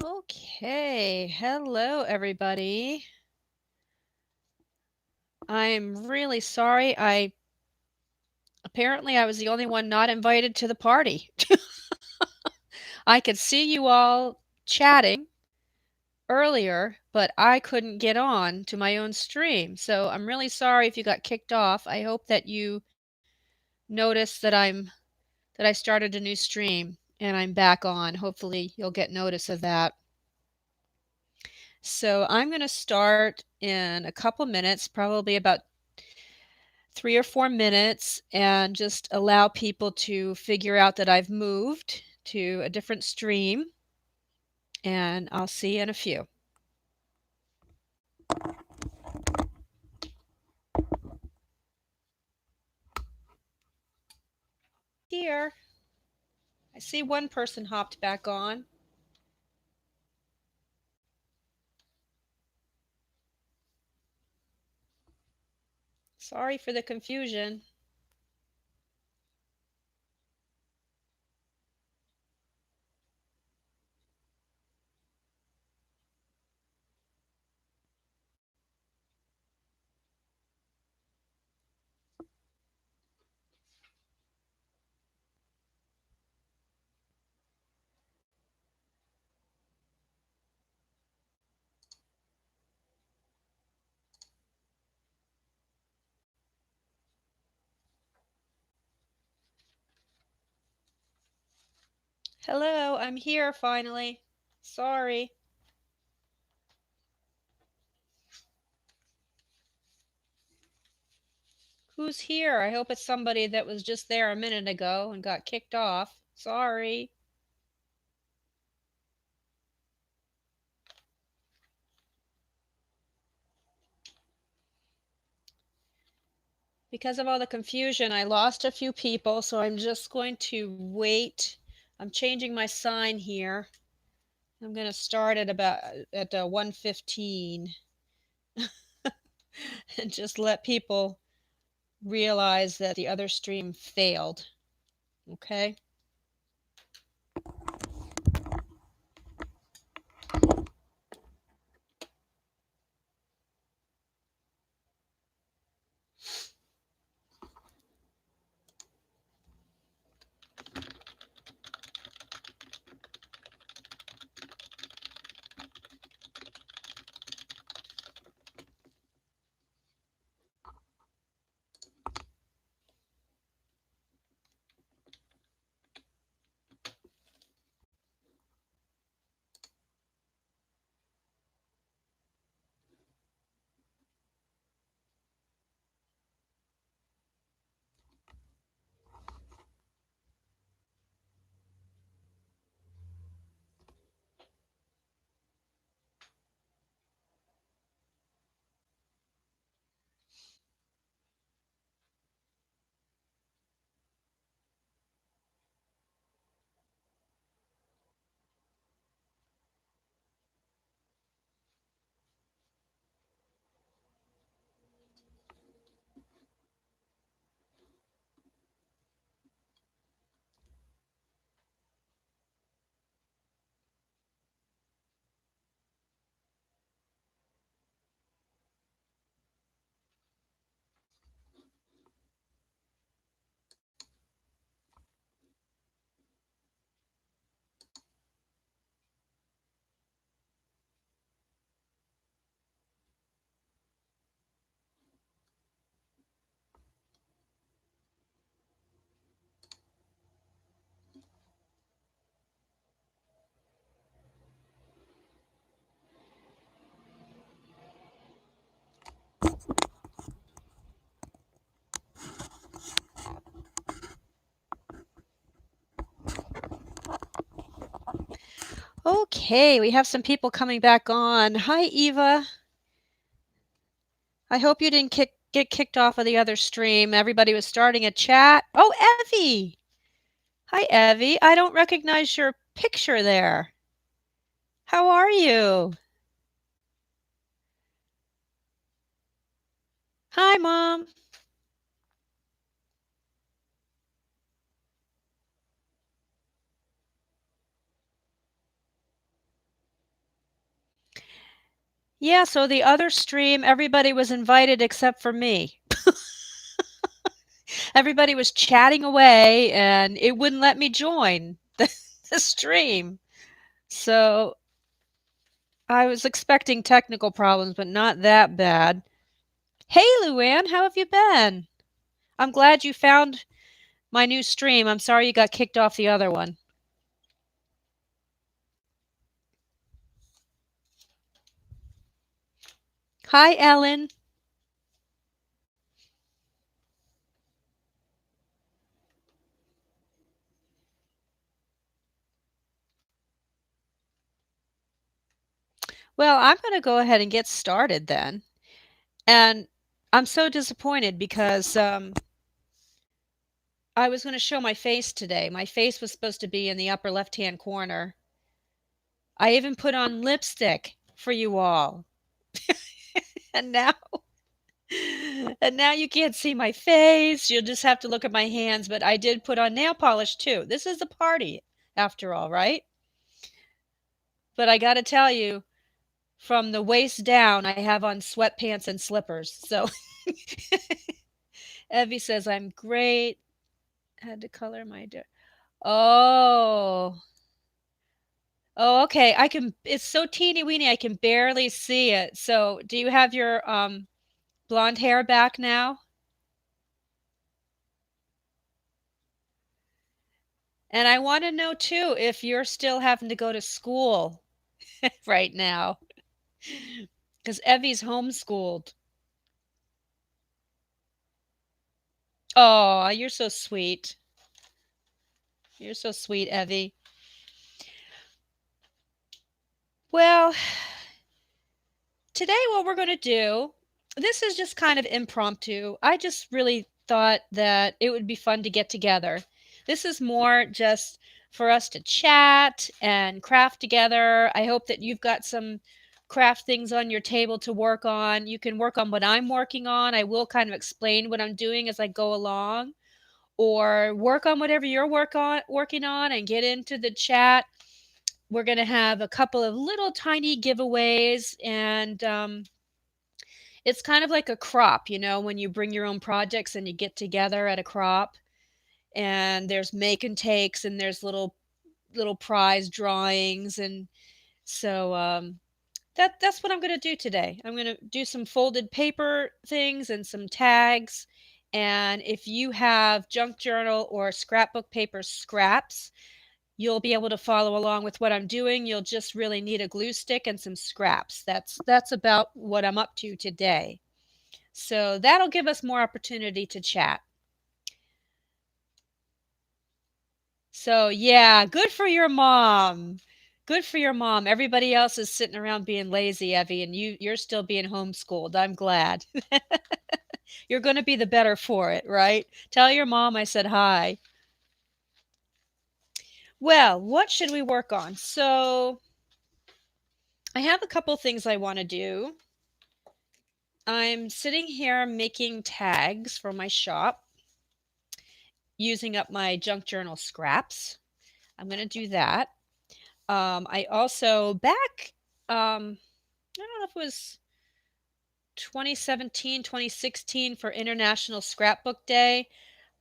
Okay, hello everybody. I'm really sorry. Apparently I was the only one not invited to the party. I could see you all chatting earlier, but I couldn't get on to my own stream. So I'm really sorry if you got kicked off. I hope that you noticed that I started a new stream and I'm back on. Hopefully you'll get notice of that. So I'm going to start in a couple minutes, probably about 3 or 4 minutes, and just allow people to figure out that I've moved to a different stream, and I'll see you in a few. Here, I see one person hopped back on. Sorry for the confusion. Hello, I'm here finally. Sorry. Who's here? I hope it's somebody that was just there a minute ago and got kicked off. Sorry. Because of all the confusion, I lost a few people, so I'm just going to wait. I'm changing my sign here. I'm going to start at about at 1:15 and just let people realize that the other stream failed. Okay? Okay, we have some people coming back on. Hi, Eva. I hope you didn't get kicked off of the other stream. Everybody was starting a chat. Oh, Evie. Hi, Evie. I don't recognize your picture there. How are you? Hi, Mom. Yeah, so the other stream, everybody was invited except for me. Everybody was chatting away and it wouldn't let me join the stream. So I was expecting technical problems, but not that bad. Hey, Luann, how have you been? I'm glad you found my new stream. I'm sorry you got kicked off the other one. Hi, Ellen. Well, I'm going to go ahead and get started then. And I'm so disappointed because I was going to show my face today. My face was supposed to be in the upper left-hand corner. I even put on lipstick for you all. And now and now you can't see my face. You'll just have to look at my hands, but I did put on nail polish too. This is a party after all, right? But I got to tell you, from the waist down, I have on sweatpants and slippers. So Evie says I'm great. Had to color my Oh. Oh, okay. I can it's so teeny weeny I can barely see it. So, do you have your blonde hair back now? And I want to know too if you're still having to go to school right now because Evie's homeschooled. Oh, you're so sweet. You're so sweet, Evie. Well, today what we're going to do, this is just kind of impromptu. I just really thought that it would be fun to get together. This is more just for us to chat and craft together. I hope that you've got some craft things on your table to work on. You can work on what I'm working on. I will kind of explain what I'm doing as I go along, or work on whatever you're working on and get into the chat. We're going to have a couple of little tiny giveaways, and it's kind of like a crop, when you bring your own projects and you get together at a crop, and there's make and takes and there's little prize drawings. And so that's what I'm going to do today. I'm going to do some folded paper things and some tags. And if you have junk journal or scrapbook paper scraps, you'll be able to follow along with what I'm doing. You'll just really need a glue stick and some scraps. That's about what I'm up to today. So that'll give us more opportunity to chat. So yeah, good for your mom. Good for your mom. Everybody else is sitting around being lazy, Evie, and you're still being homeschooled. I'm glad. You're going to be the better for it, right? Tell your mom I said hi. Well, what should we work on? So I have a couple things I want to do. I'm sitting here making tags for my shop using up my junk journal scraps. I'm going to do that. I also I don't know if it was 2017, 2016 for International Scrapbook Day.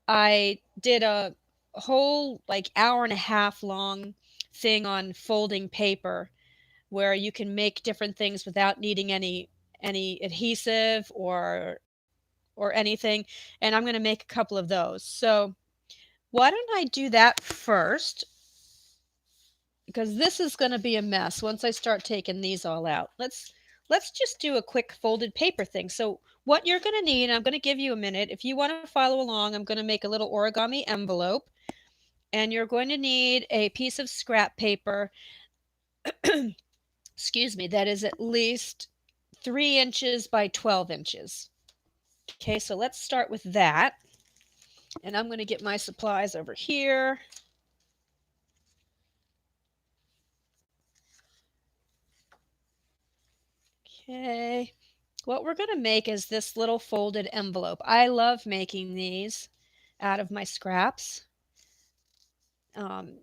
I did a whole like hour and a half long thing on folding paper where you can make different things without needing any adhesive or anything. And I'm going to make a couple of those. So why don't I do that first? Because this is going to be a mess once I start taking these all out. Let's just do a quick folded paper thing. So what you're going to need, I'm going to give you a minute. If you want to follow along, I'm going to make a little origami envelope, and you're going to need a piece of scrap paper, excuse me, that is at least 3 inches by 12 inches. Okay, so let's start with that. And I'm going to get my supplies over here. Okay. What we're going to make is this little folded envelope. I love making these out of my scraps.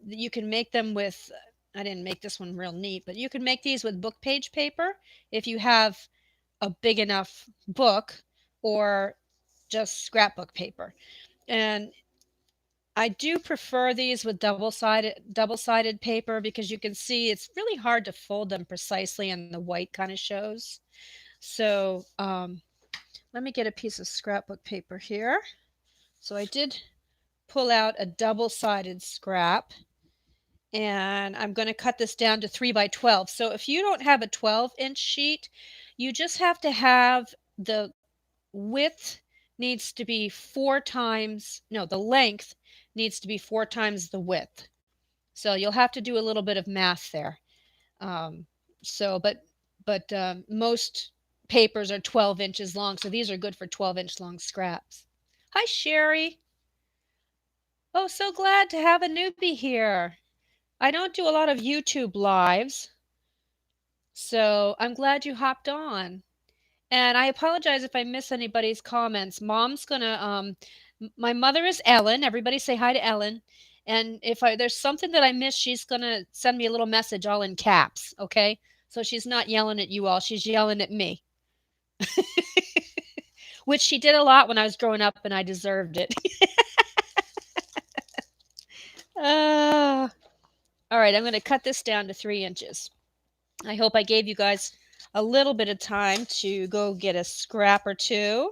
You can make them with I didn't make this one real neat, but you can make these with book page paper if you have a big enough book, or just scrapbook paper. And I do prefer these with double-sided paper because you can see it's really hard to fold them precisely and the white kind of shows. So let me get a piece of scrapbook paper here. So I did pull out a double-sided scrap, and I'm going to cut this down to 3 by 12. So if you don't have a 12-inch sheet, you just have to have the width needs to be 4 times, no, the length needs to be 4 times the width. So you'll have to do a little bit of math there. Um, so, but most papers are 12 inches long, so these are good for 12-inch long scraps. Hi, Sherry. Oh, so glad to have a newbie here. I don't do a lot of YouTube lives, so I'm glad you hopped on. And I apologize if I miss anybody's comments. Mom's gonna my mother is Ellen. Everybody say hi to Ellen. And if there's something that I miss, she's gonna send me a little message all in caps, okay? So she's not yelling at you all, she's yelling at me. Which she did a lot when I was growing up and I deserved it. uh, all right, I'm gonna cut this down to 3 inches. I hope I gave you guys a little bit of time to go get a scrap or two.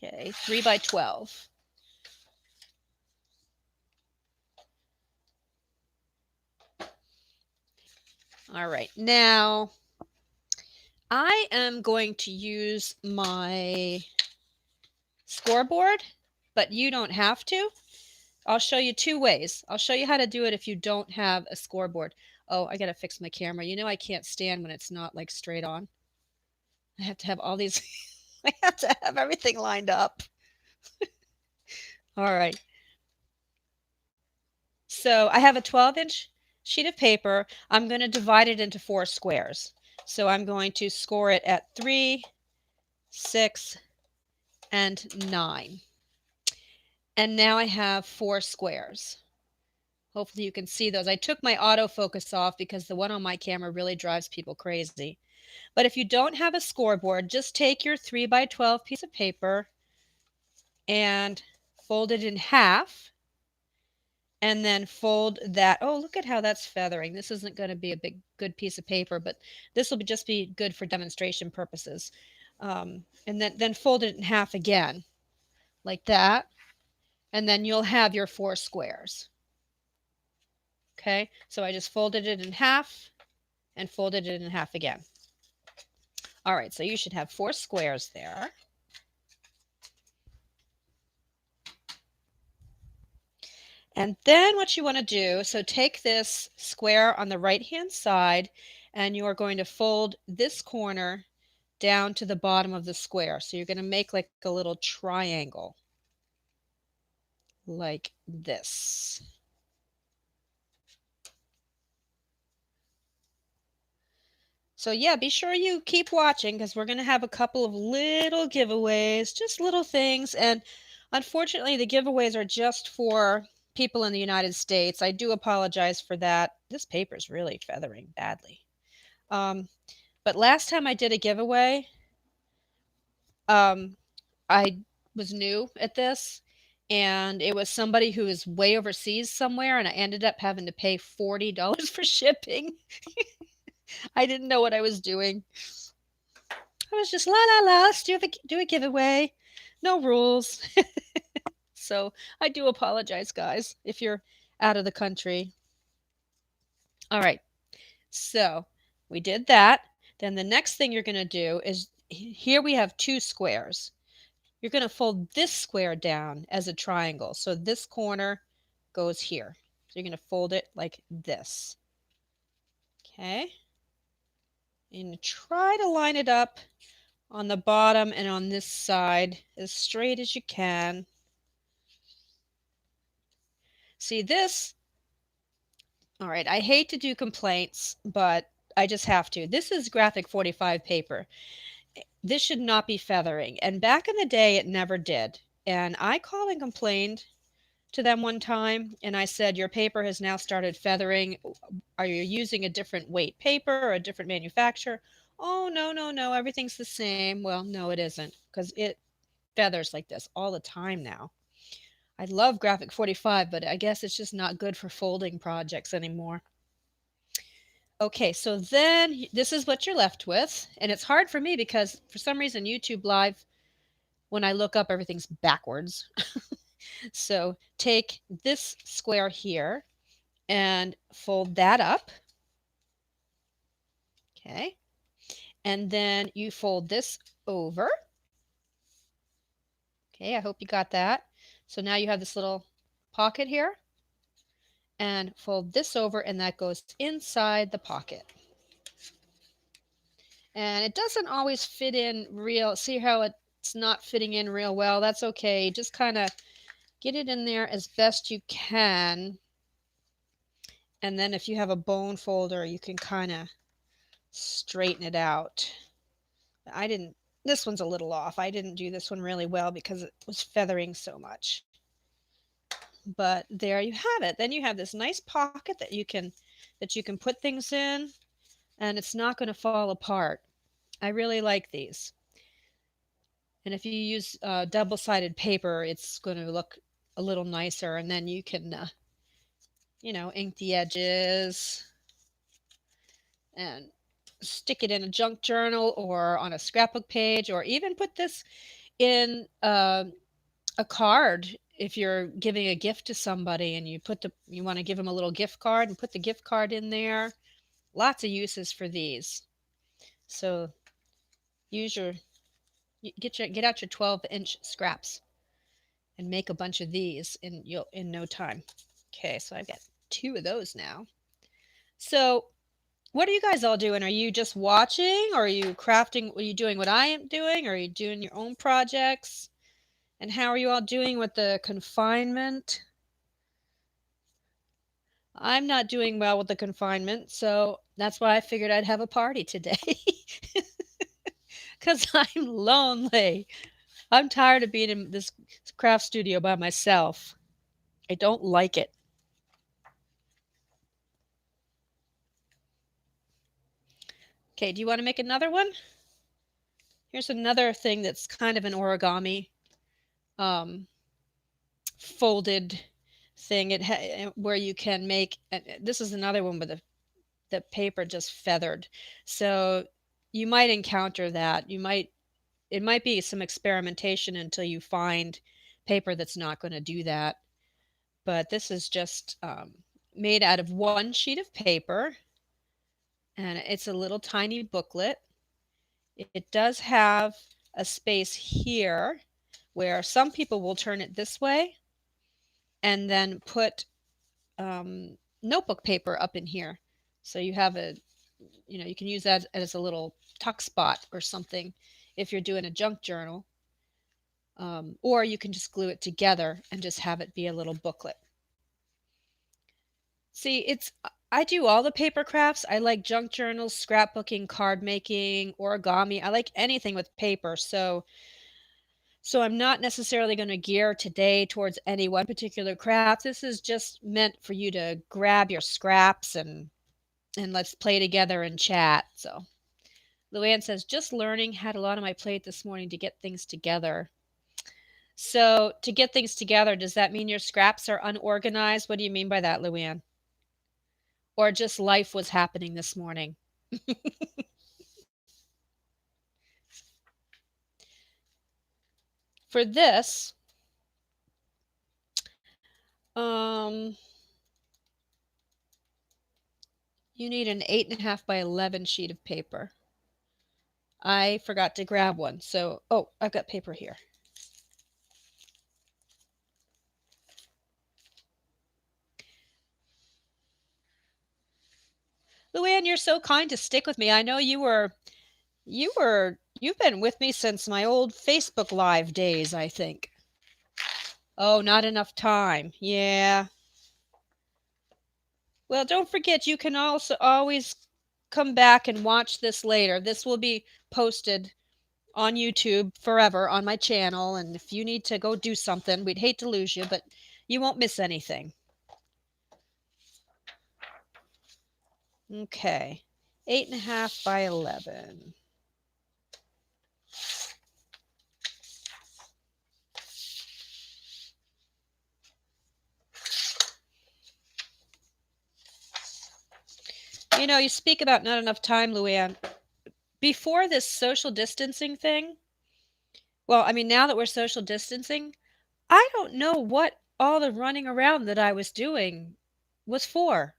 Okay, 3 by 12. All right, now I am going to use my scoreboard, but you don't have to. I'll show you 2 ways. I'll show you how to do it if you don't have a scoreboard. Oh, I got to fix my camera. You know I can't stand when it's not like straight on. I have to have all these, I have to have everything lined up. All right. So I have a 12-inch sheet of paper. I'm going to divide it into 4 squares. So I'm going to score it at 3, 6, and 9. And now I have 4 squares. Hopefully you can see those. I took my autofocus off because the one on my camera really drives people crazy. But if you don't have a scoreboard, just take your 3 by 12 piece of paper and fold it in half, and then fold that. Oh, look at how that's feathering. This isn't going to be a good piece of paper, but this will just be good for demonstration purposes. And then fold it in half again, like that. And then you'll have your 4 squares. Okay, so I just folded it in half and folded it in half again. All right, so you should have 4 squares there. And then what you want to do, so take this square on the right-hand side, and you are going to fold this corner down to the bottom of the square. So you're going to make like a little triangle, like this. So yeah, be sure you keep watching because we're going to have a couple of little giveaways, just little things. And unfortunately, the giveaways are just for people in the United States. I do apologize for that. This paper is really feathering badly. But last time I did a giveaway, I was new at this, and it was somebody who is way overseas somewhere, and I ended up having to pay $40 for shipping. I didn't know what I was doing. I was just la la la, let's do a giveaway. No rules. So I do apologize, guys, if you're out of the country. All right. So we did that. Then the next thing you're going to do is, here we have 2 squares. You're going to fold this square down as a triangle. So this corner goes here. So you're going to fold it like this. Okay. And try to line it up on the bottom and on this side as straight as you can. See this? All right, I hate to do complaints, but I just have to. This is graphic 45 paper. This should not be feathering. And back in the day, it never did. And I called and complained to them one time and I said, "Your paper has now started feathering. Are you using a different weight paper or a different manufacturer?" "Oh, no, no, no, everything's the same." Well, no, it isn't because it feathers like this all the time now. I love Graphic 45, but I guess it's just not good for folding projects anymore. Okay, so then this is what you're left with. And it's hard for me because for some reason YouTube Live, when I look up, everything's backwards. So take this square here and fold that up. Okay. And then you fold this over. Okay, I hope you got that. So now you have this little pocket here and fold this over and that goes inside the pocket. And it doesn't always fit in real, see how it's not fitting in real well? That's okay. Just kind of get it in there as best you can. And then if you have a bone folder, you can kind of straighten it out. I didn't, this one's a little off. I didn't do this one really well because it was feathering so much. But there you have it. Then you have this nice pocket that you can put things in and it's not going to fall apart. I really like these. And if you use double-sided paper, it's going to look a little nicer. And then you can, ink the edges and stick it in a junk journal or on a scrapbook page, or even put this in a card if you're giving a gift to somebody and you want to give them a little gift card and put the gift card in there. Lots of uses for these. So use your get out your 12-inch scraps and make a bunch of these in no time. Okay, so I've got 2 of those now. So what are you guys all doing? Are you just watching, or are you crafting? Are you doing what I am doing? Or are you doing your own projects? And how are you all doing with the confinement? I'm not doing well with the confinement, so that's why I figured I'd have a party today. Because I'm lonely. I'm tired of being in this craft studio by myself. I don't like it. Okay, do you want to make another one? Here's another thing that's kind of an origami folded thing. Where you can make. This is another one with the paper just feathered. So you might encounter that. It might be some experimentation until you find paper that's not going to do that. But this is just made out of one sheet of paper, and it's a little tiny booklet. It does have a space here where some people will turn it this way and then put notebook paper up in here. So you have you can use that as a little tuck spot or something if you're doing a junk journal. Or you can just glue it together and just have it be a little booklet. See, I do all the paper crafts. I like junk journals, scrapbooking, card making, origami. I like anything with paper. So I'm not necessarily going to gear today towards any one particular craft. This is just meant for you to grab your scraps and let's play together and chat. So Luann says, just learning, had a lot on my plate this morning to get things together. So to get things together, does that mean your scraps are unorganized? What do you mean by that, Luann? Or just life was happening this morning? For this, you need an 8.5 by 11 sheet of paper. I forgot to grab one. So, oh, I've got paper here. Luann, you're so kind to stick with me. I know you've been with me since my old Facebook Live days, I think. Oh, not enough time. Yeah. Well, don't forget, you can also always come back and watch this later. This will be posted on YouTube forever on my channel. And if you need to go do something, we'd hate to lose you, but You won't miss anything. Okay. 8.5 by 11. You know, you speak about not enough time, Luann. Before this social distancing thing, well, I mean, now that we're social distancing, I don't know what all the running around that I was doing was for.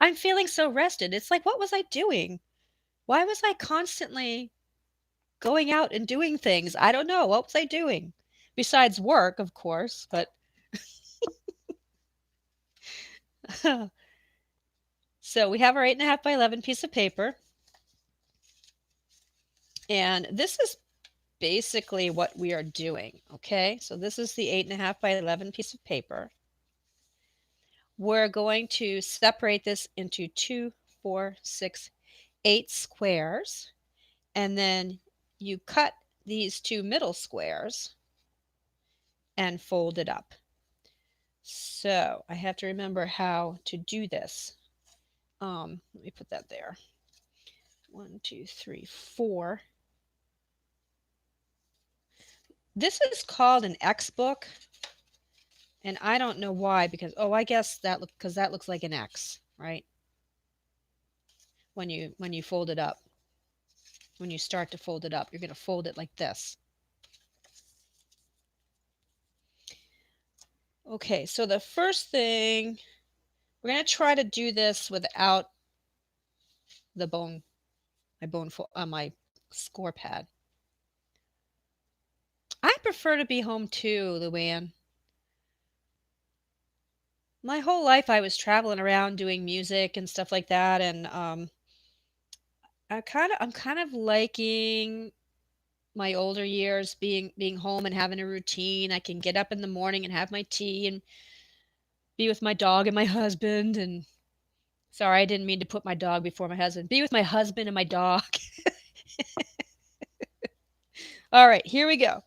I'm feeling so rested. It's like, what was I doing? Why was I constantly going out and doing things? I don't know. What was I doing? Besides work, of course, but so we have our 8.5 by 11 piece of paper. And this is basically what we are doing. Okay. So this is the 8.5 by 11 piece of paper. We're going to separate this into 2, 4, 6, 8 squares. And then you cut these two middle squares and fold it up. So I have to remember how to do this. Let me put that there. 1, 2, 3, 4. This is called an X book, and I don't know why, because I guess because that looks like an X, right? When you fold it up, when you start to fold it up, you're going to fold it like this. Okay, so the first thing, we're going to try to do this without the bone, my score pad. I prefer to be home too, Luann. My whole life I was traveling around doing music and stuff like that, and I'm kind of liking my older years being home and having a routine. I can get up in the morning and have my tea and be with my dog and my husband. And sorry, I didn't mean to put my dog before my husband. Be with my husband and my dog. All right, here we go.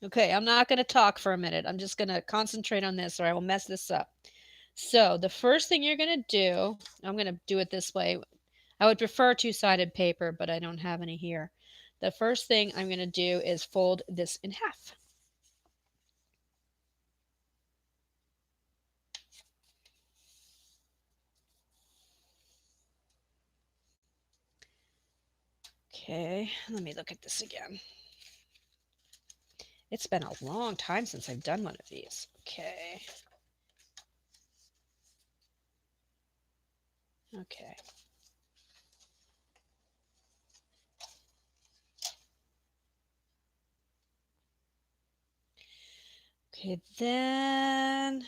Okay, I'm not going to talk for a minute. I'm just going to concentrate on this or I will mess this up. So the first thing you're going to do, I'm going to do it this way. I would prefer two-sided paper, but I don't have any here. The first thing I'm going to do is fold this in half. Okay, let me look at this again. It's been a long time since I've done one of these. Okay. Okay. Okay, then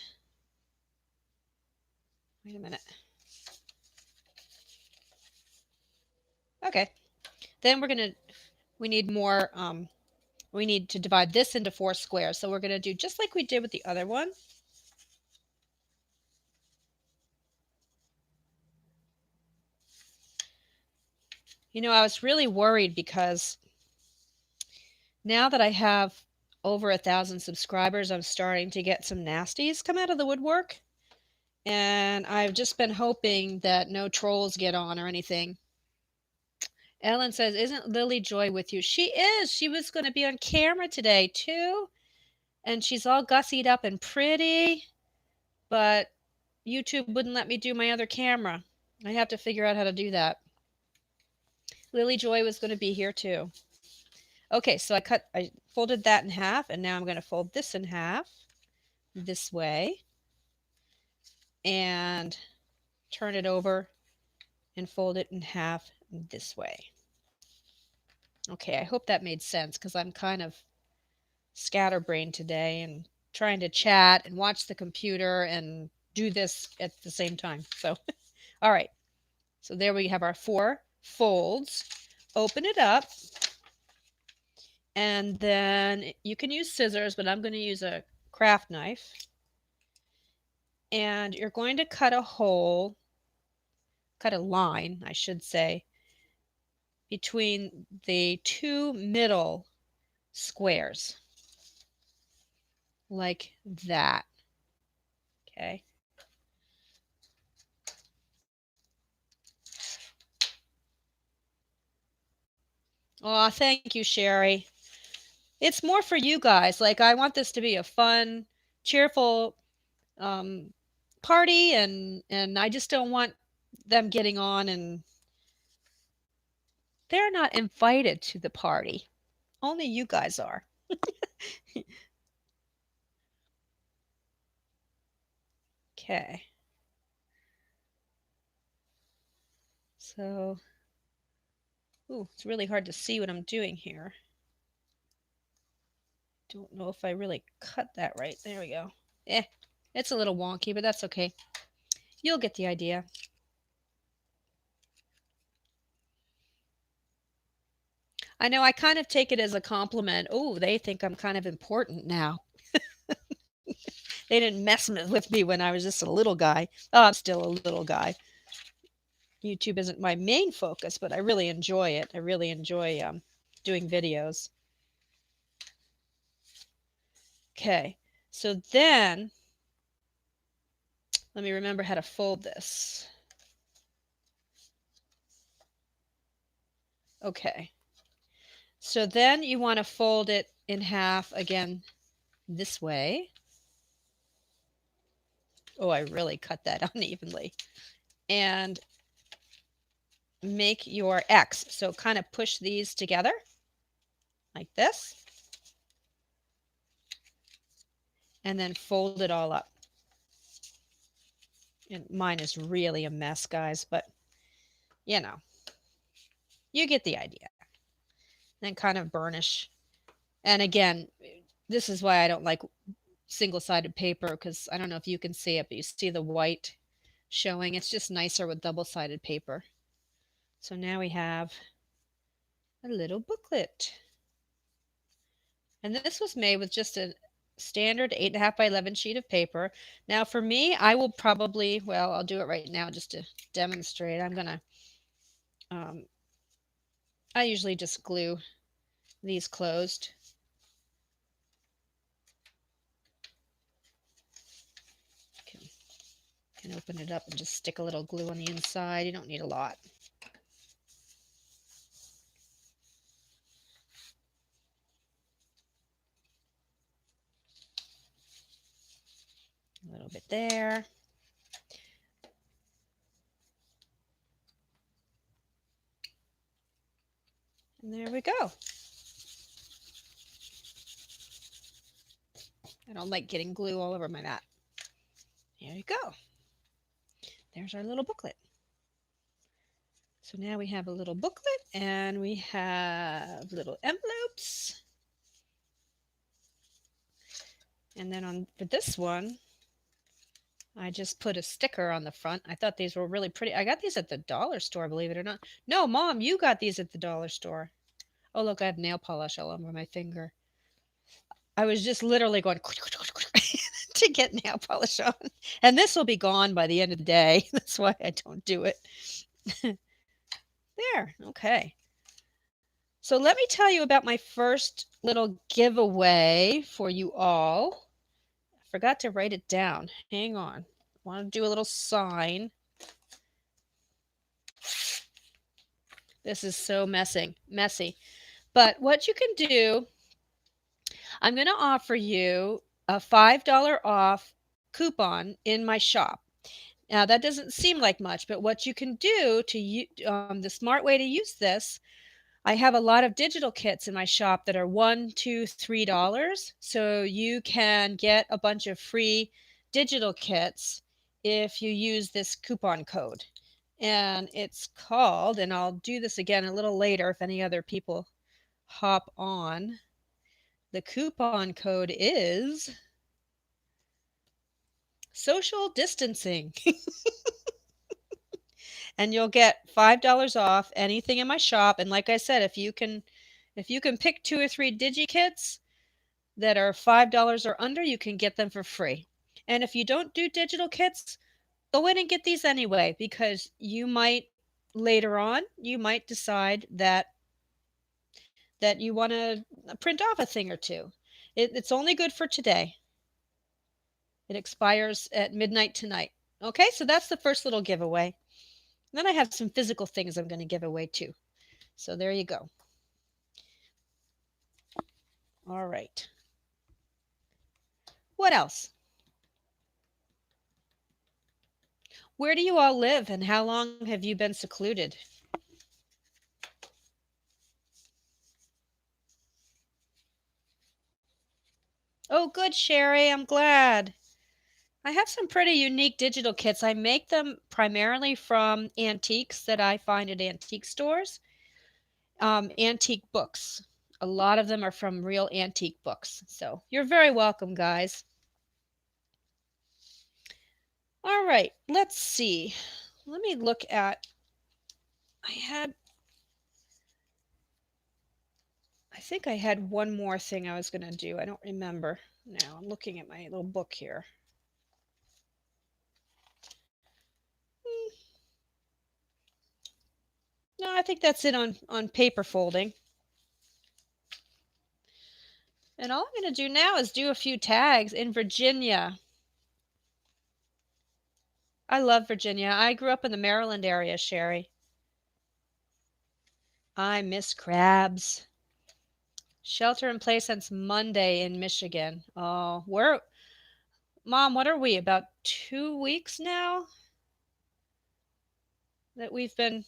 wait a minute. Okay. Then we need more we need to divide this into 4 squares. So we're going to do just like we did with the other one. You know, I was really worried because now that I have over 1,000 subscribers, I'm starting to get some nasties come out of the woodwork. And I've just been hoping that no trolls get on or anything. Ellen says, "Isn't Lily Joy with you?" She is. She was going to be on camera today, too. And she's all gussied up and pretty. But YouTube wouldn't let me do my other camera. I have to figure out how to do that. Lily Joy was going to be here, too. Okay, so I folded that in half, and now I'm going to fold this in half this way and turn it over and fold it in half this way. Okay, I hope that made sense because I'm kind of scatterbrained today and trying to chat and watch the computer and do this at the same time. So, all right. So there we have our 4 folds. Open it up. And then you can use scissors, but I'm going to use a craft knife. And you're going to cut a line, I should say, between the 2 middle squares. like that. Okay. Oh, thank you, Sherry. It's more for you guys. Like, I want this to be a fun, cheerful um, party, and I just don't want them getting on and they're not invited to the party. Only you guys are. Okay. So, ooh, it's really hard to see what I'm doing here. Don't know if I really cut that right. There we go. Eh, it's a little wonky, but that's okay. You'll get the idea. I know I kind of take it as a compliment. Oh, they think I'm kind of important now. They didn't mess with me when I was just a little guy. Oh, I'm still a little guy. YouTube isn't my main focus, but I really enjoy it. I really enjoy doing videos. Okay, so then let me remember how to fold this. Okay, so then you want to fold it in half again this way. Oh, I really cut that unevenly. And make your X. So kind of push these together like this. And then fold it all up. And mine is really a mess, guys, but you know, you get the idea. Then kind of burnish. And again, this is why I don't like single-sided paper because I don't know if you can see it, but you see the white showing. It's just nicer with double-sided paper. So now we have a little booklet. And this was made with just a standard 8.5 by 11 sheet of paper. Now for me, I will probably, well, I'll do it right now just to demonstrate. I'm going to, I usually just glue these closed. Can open it up and just stick a little glue on the inside. You don't need a lot. A little bit there. And there we go. I don't like getting glue all over my mat. There you go. There's our little booklet. So now we have a little booklet and we have little envelopes. And then on for this one, I just put a sticker on the front. I thought these were really pretty. I got these at the dollar store, believe it or not. No, Mom, you got these at the dollar store. Oh, look, I have nail polish all over my finger. I was just literally going to get nail polish on. And this will be gone by the end of the day. That's why I don't do it. There, okay. So let me tell you about my first little giveaway for you all. I forgot to write it down. Hang on. I want to do a little sign. This is so messy. But what you can do, I'm going to offer you a $5 off coupon in my shop. Now that doesn't seem like much, but what you can do to the smart way to use this, I have a lot of digital kits in my shop that are $1, $2, $3. So you can get a bunch of free digital kits if you use this coupon code. And it's called, and I'll do this again a little later if any other people hop on. The coupon code is social distancing. And you'll get $5 off anything in my shop. And like I said, if you can pick 2 or 3 DigiKits that are $5 or under, you can get them for free. And if you don't do digital kits, go in and get these anyway because you might later on you might decide that you want to print off a thing or two. It's only good for today. It expires at midnight tonight. Okay, so that's the first little giveaway. Then I have some physical things I'm going to give away too. So there you go. All right. What else? Where do you all live and how long have you been secluded? Oh, good, Sherry. I'm glad. I have some pretty unique digital kits. I make them primarily from antiques that I find at antique stores, antique books. A lot of them are from real antique books. So you're very welcome, guys. All right, let's see. Let me look at, I had, I think I had one more thing I was going to do. I don't remember now. I'm looking at my little book here. Hmm, no, I think that's it on paper folding. And all I'm going to do now is do a few tags in Virginia. I love Virginia. I grew up in the Maryland area, Sherry. I miss crabs. Shelter in place since Monday in Michigan. Oh, Mom, what are we, about 2 weeks now that we've been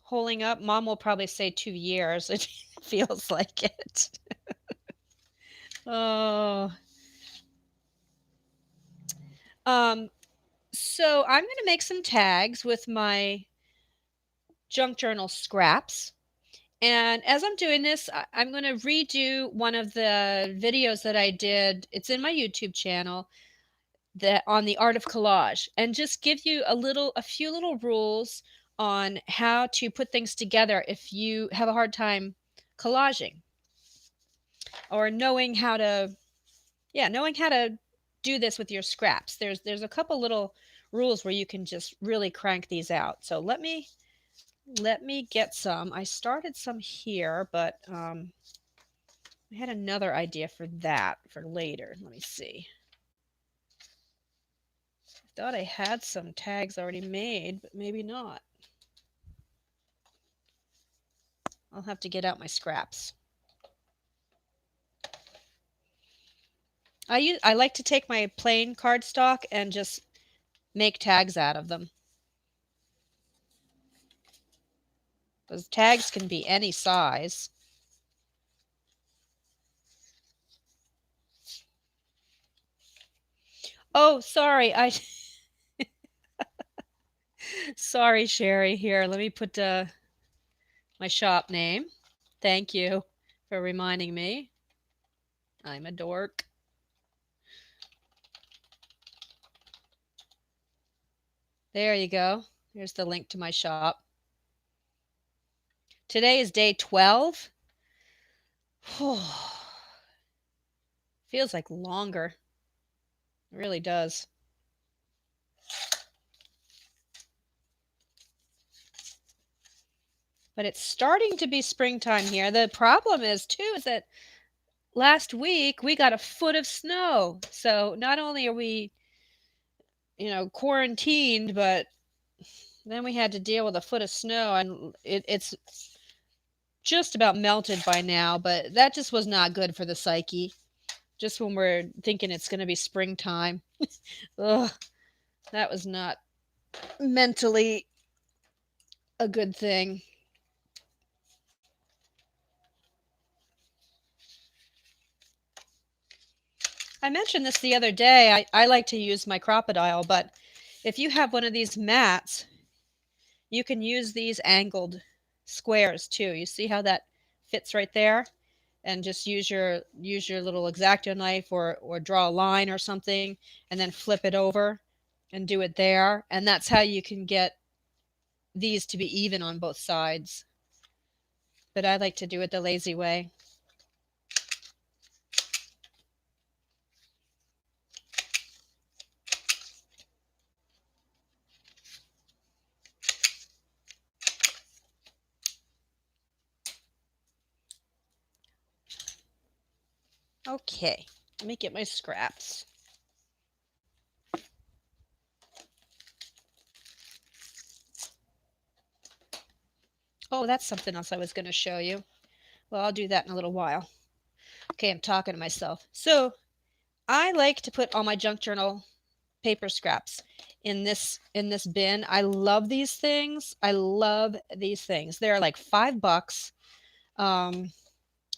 holding up? Mom will probably say 2 years. It feels like it. Oh. Um, so I'm going to make some tags with my junk journal scraps. And as I'm doing this, I'm going to redo one of the videos that I did. It's in my YouTube channel that on the art of collage, and just give you a few little rules on how to put things together if you have a hard time collaging or knowing how to do this with your scraps. There's a couple little rules where you can just really crank these out. So let me get some. I started some here, but I had another idea for that for later. Let me see. I thought I had some tags already made, but maybe not. I'll have to get out my scraps. I like to take my plain cardstock and just make tags out of them. Those tags can be any size. Oh, sorry. Sorry, Sherry. Here, let me put my shop name. Thank you for reminding me. I'm a dork. There you go. Here's the link to my shop. Today is day 12. Feels like longer. It really does. But it's starting to be springtime here. The problem is too is that last week we got a foot of snow. So not only are we, quarantined, but then we had to deal with a foot of snow, and it's just about melted by now, but that just was not good for the psyche. Just when we're thinking it's going to be springtime. Ugh, that was not mentally a good thing. I mentioned this the other day. I like to use my crocodile, but if you have one of these mats, you can use these angled squares too. You see how that fits right there? And just use your little X-Acto knife or draw a line or something and then flip it over and do it there. And that's how you can get these to be even on both sides. But I like to do it the lazy way. Okay, let me get my scraps. Oh, that's something else I was going to show you. Well, I'll do that in a little while. Okay, I'm talking to myself. So I like to put all my junk journal paper scraps in this bin. I love these things. I love these things. They're like $5. Um,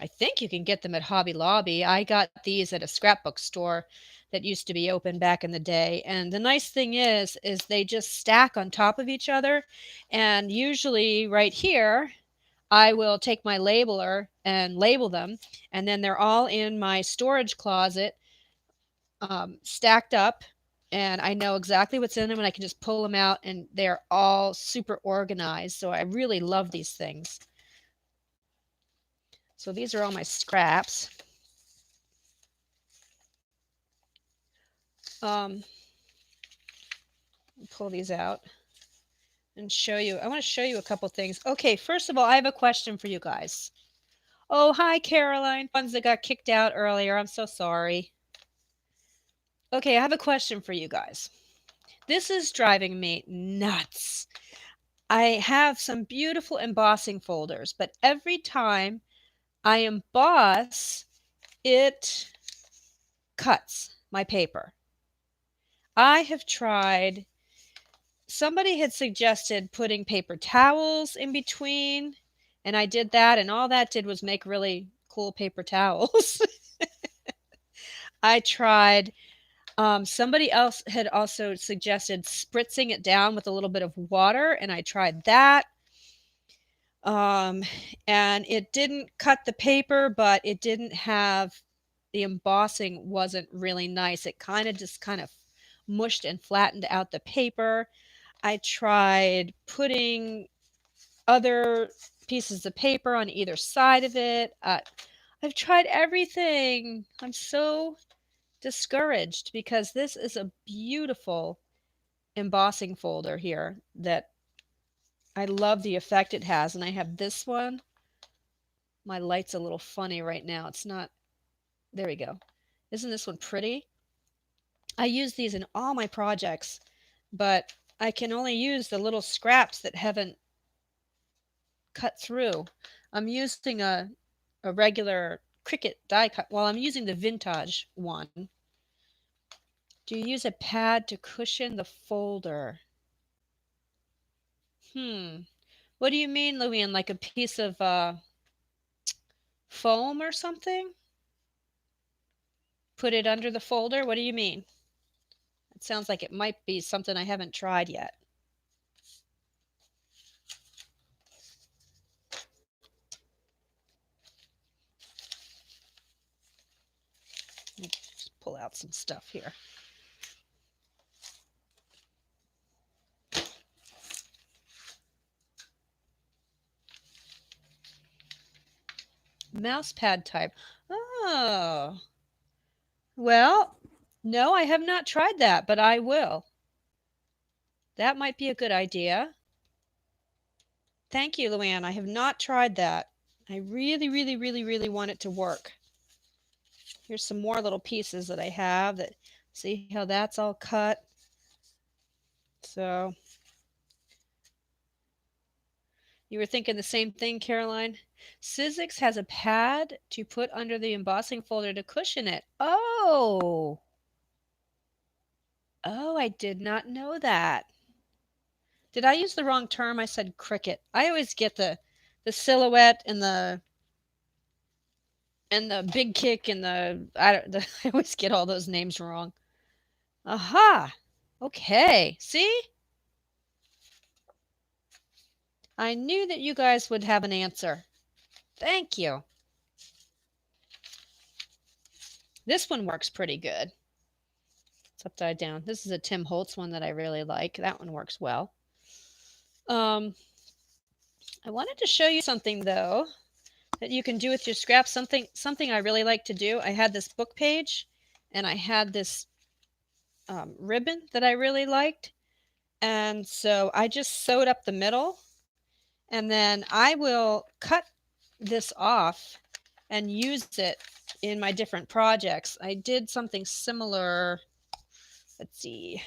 I think you can get them at Hobby Lobby. I got these at a scrapbook store that used to be open back in the day. And the nice thing is they just stack on top of each other. And usually right here, I will take my labeler and label them. And then they're all in my storage closet, stacked up. And I know exactly what's in them and I can just pull them out and they're all super organized. So I really love these things. So these are all my scraps. Um, pull these out and show you. I want to show you a couple things. Okay, first of all, I have a question for you guys. Oh, hi, Caroline. Ones that got kicked out earlier. I'm so sorry. Okay, I have a question for you guys. This is driving me nuts. I have some beautiful embossing folders, but every time I emboss, it cuts my paper. I have tried, somebody had suggested putting paper towels in between, and I did that, and all that did was make really cool paper towels. I tried, somebody else had also suggested spritzing it down with a little bit of water, and I tried that. Um, and it didn't cut the paper, but it didn't have, the embossing wasn't really nice. It kind of mushed and flattened out the paper. I tried putting other pieces of paper on either side of it. I've tried everything. I'm so discouraged because this is a beautiful embossing folder here that I love the effect it has. And I have this one. My light's a little funny right now. It's not, there we go. Isn't this one pretty? I use these in all my projects, but I can only use the little scraps that haven't cut through. I'm using a regular Cricut die cut. Well, I'm using the vintage one. Do you use a pad to cushion the folder? Hmm. What do you mean, Louise? Like a piece of foam or something? Put it under the folder? What do you mean? It sounds like it might be something I haven't tried yet. Let me just pull out some stuff here. Mouse pad type. Oh. Well, no, I have not tried that, but I will. That might be a good idea. Thank you, Luann. I have not tried that. I really, really, really, really want it to work. Here's some more little pieces that I have that, see how that's all cut. So you were thinking the same thing, Caroline? Sizzix has a pad to put under the embossing folder to cushion it. Oh. Oh, I did not know that. Did I use the wrong term? I said Cricut. I always get the silhouette and the big kick and I always get all those names wrong. Aha. Okay. See? I knew that you guys would have an answer. Thank you. This one works pretty good. It's upside down. This is a Tim Holtz one that I really like. That one works well. I wanted to show you something though that you can do with your scraps. Something I really like to do. I had this book page and I had this ribbon that I really liked. And so I just sewed up the middle and then I will cut this off and use it in my different projects. I did something similar, let's see,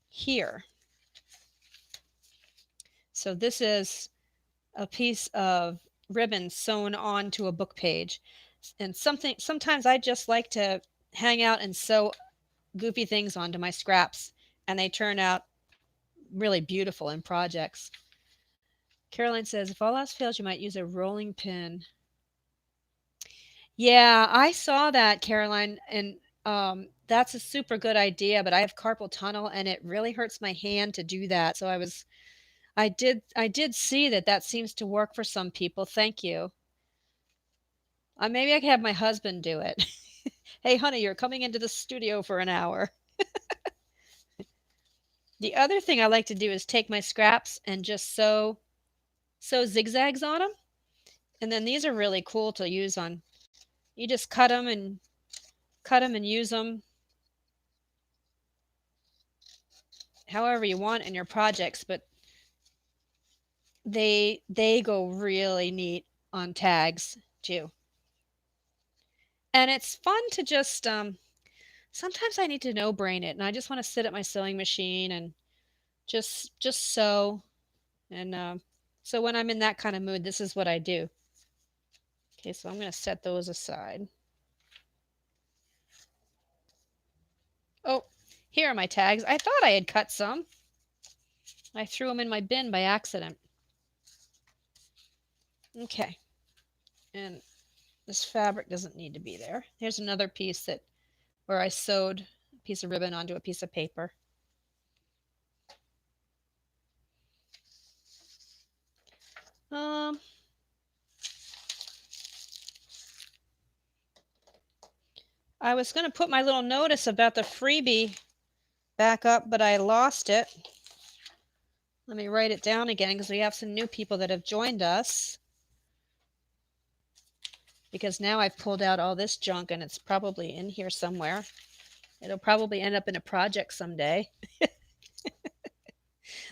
here. So this is a piece of ribbon sewn onto a book page. And sometimes I just like to hang out and sew goofy things onto my scraps, and they turn out really beautiful in projects. Caroline says, if all else fails, you might use a rolling pin. Yeah, I saw that, Caroline, and that's a super good idea, but I have carpal tunnel and it really hurts my hand to do that. So I did see that that seems to work for some people. Thank you. Maybe I could have my husband do it. Hey, honey, you're coming into the studio for an hour. The other thing I like to do is take my scraps and just sew zigzags on them. And then these are really cool to use on. You just cut them and use them however you want in your projects, but they go really neat on tags too. And it's fun to just sometimes I need to no brain it and I just want to sit at my sewing machine and just sew and so when I'm in that kind of mood, this is what I do. Okay, so I'm going to set those aside. Oh, here are my tags. I thought I had cut some. I threw them in my bin by accident. Okay. And this fabric doesn't need to be there. Here's another piece that where I sewed a piece of ribbon onto a piece of paper. Um, I was going to put my little notice about the freebie back up, but I lost it. Let me write it down again because we have some new people that have joined us. Because now I've pulled out all this junk and it's probably in here somewhere. It'll probably end up in a project someday.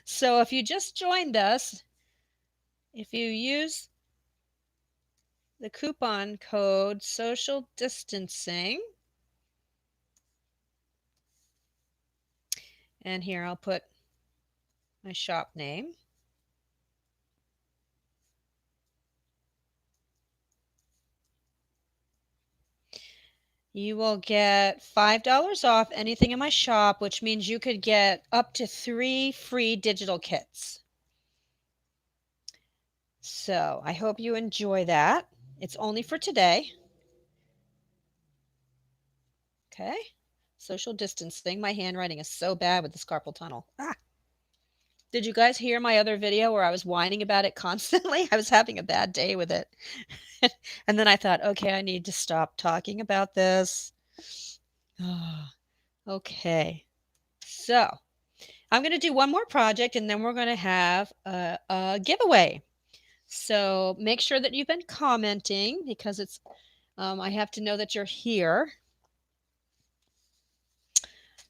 So if you just joined us, if you use the coupon code social distancing, and here I'll put my shop name. You will get $5 off anything in my shop, which means you could get up to 3 free digital kits. So I hope you enjoy that. It's only for today. Okay. Social distancing. My handwriting is so bad with this carpal tunnel. Did you guys hear my other video where I was whining about it constantly? I was having a bad day with it. And then I thought, okay, I need to stop talking about this. Okay. So I'm going to do one more project and then we're going to have a giveaway. So make sure that you've been commenting because it's I have to know that you're here.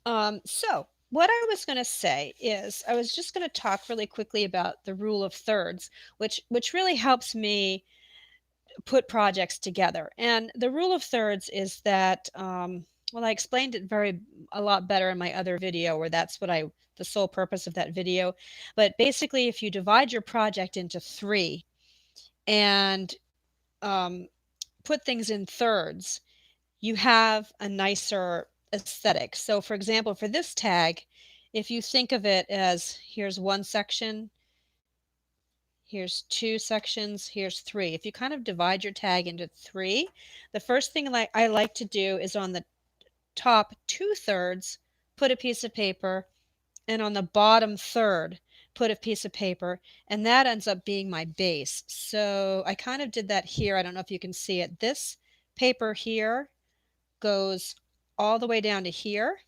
So what I was going to say is I was just going to talk really quickly about the rule of thirds, which really helps me put projects together. And the rule of thirds is that well, I explained it a lot better in my other video, where that's what the sole purpose of that video. But basically, if you divide your project into 3 and put things in thirds, you have a nicer aesthetic. So for example, for this tag, if you think of it as here's one section, here's 2 sections, here's 3. If you kind of divide your tag into 3, the first thing I like to do is on the top 2/3, put a piece of paper, and on the bottom third, put a piece of paper, and that ends up being my base. So I kind of did that here. I don't know if you can see it. This paper here goes all the way down to here.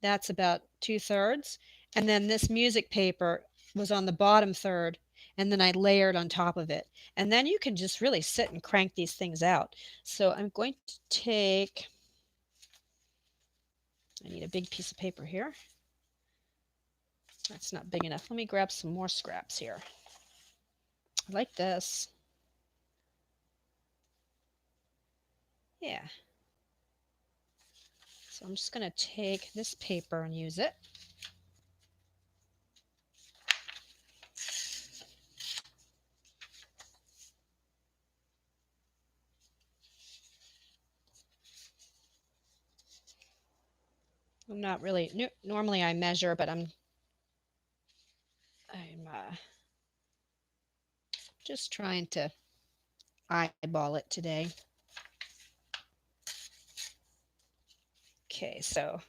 That's about 2/3. And then this music paper was on the bottom third, and then I layered on top of it. And then you can just really sit and crank these things out. So I'm going to take, I need a big piece of paper here. That's not big enough. Let me grab some more scraps here. I like this. Yeah. So I'm just going to take this paper and use it. I'm not really normally I measure, but I'm just trying to eyeball it today. Okay, so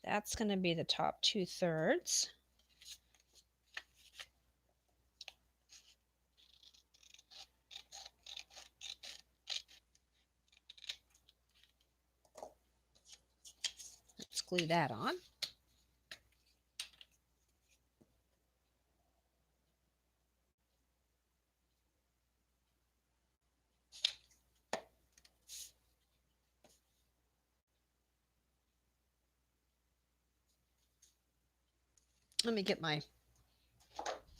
that's going to be the top 2/3. Let's glue that on. Let me get my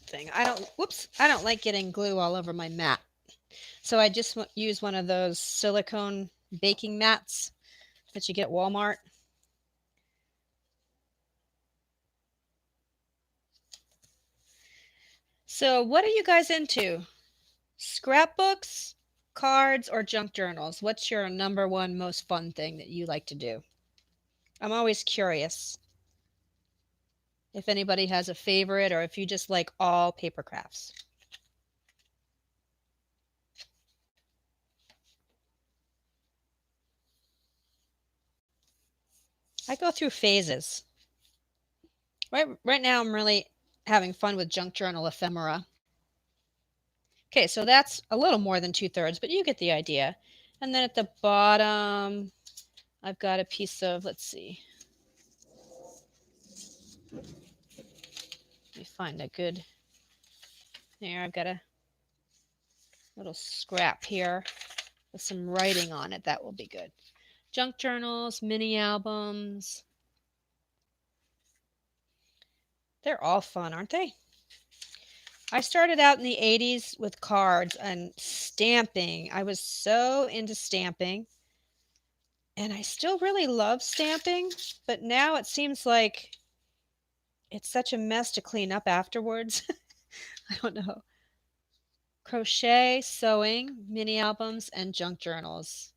thing. I don't like getting glue all over my mat. So I just use one of those silicone baking mats that you get at Walmart. So what are you guys into? Scrapbooks, cards, or junk journals? What's your number one most fun thing that you like to do? I'm always curious if anybody has a favorite or if you just like all paper crafts. I go through phases. Right now I'm really having fun with junk journal ephemera. Okay, so that's a little more than 2/3, but you get the idea. And then at the bottom, I've got a piece of, let's see, let me find a good, there, I've got a little scrap here with some writing on it. That will be good. Junk journals, mini albums. They're all fun, aren't they? I started out in the 80s with cards and stamping. I was so into stamping. And I still really love stamping, but now it seems like it's such a mess to clean up afterwards. I don't know. Crochet, sewing, mini albums, and junk journals.